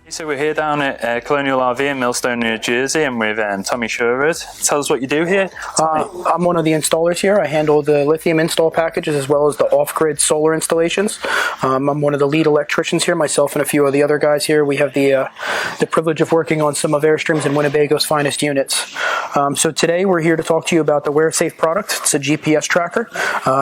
So we're here down at Colonial RV in Millstone, New Jersey, and with Thomas Sherwood. Tell us what you do here. I'm one of the installers here. I handle the lithium install packages as well as the off-grid solar installations. I'm one of the lead electricians here, myself and a few of the other guys here. We have the privilege of working on some of Airstream's and Winnebago's finest units. So today we're here to talk to you about the WhereSafe product. It's a GPS tracker.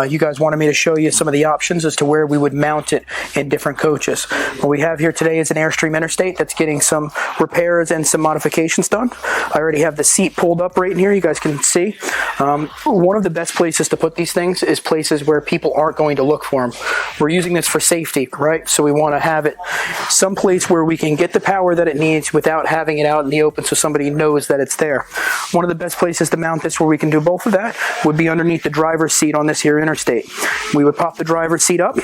You guys wanted me to show you some of the options as to where we would mount it in different coaches. What we have here today is an Airstream Interstate that's getting some repairs and some modifications done. I already have the seat pulled up right in here. You guys can see. One of the best places to put these things is places where people aren't going to look for them. We're using this for safety, right? So we want to have it someplace where we can get the power that it needs without having it out in the open so somebody knows that it's there. One of the best places to mount this where we can do both of that would be underneath the driver's seat on this here Interstate. We would pop the driver's seat up.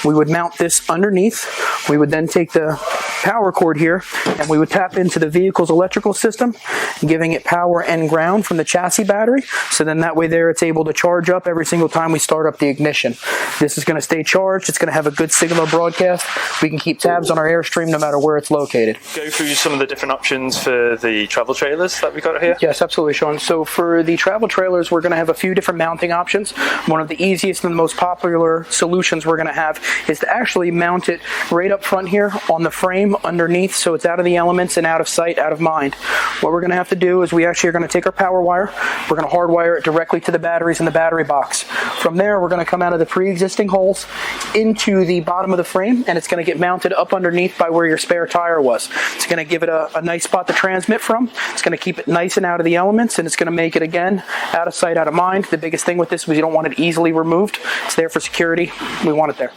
We would mount this underneath. We would then take the power cord here and we would tap into the vehicle's electrical system, giving it power and ground from the chassis battery. So then that way there it's able to charge up every single time we start up the ignition. This is going to stay charged. It's going to have a good signal broadcast. We can keep tabs on our Airstream no matter where it's located. Go through some of the different options for the travel trailers that we got here. Yes, absolutely, Shaun. So for the travel trailers, we're going to have a few different mounting options. One of the easiest and the most popular solutions we're going to have is to actually mount it right up front here on the frame underneath, so it's out of the elements and out of sight, out of mind. What we're going to have to do is we actually are going to take our power wire, we're going to hardwire it directly to the batteries in the battery box. From there, we're going to come out of the pre-existing holes into the bottom of the frame, and it's going to get mounted up underneath by where your spare tire was. It's going to give it a nice spot to transmit from. It's going to keep it nice and out of the elements, and it's going to make it, again, out of sight, out of mind. The biggest thing with this is you don't want it easily removed. It's there for security. We want it there.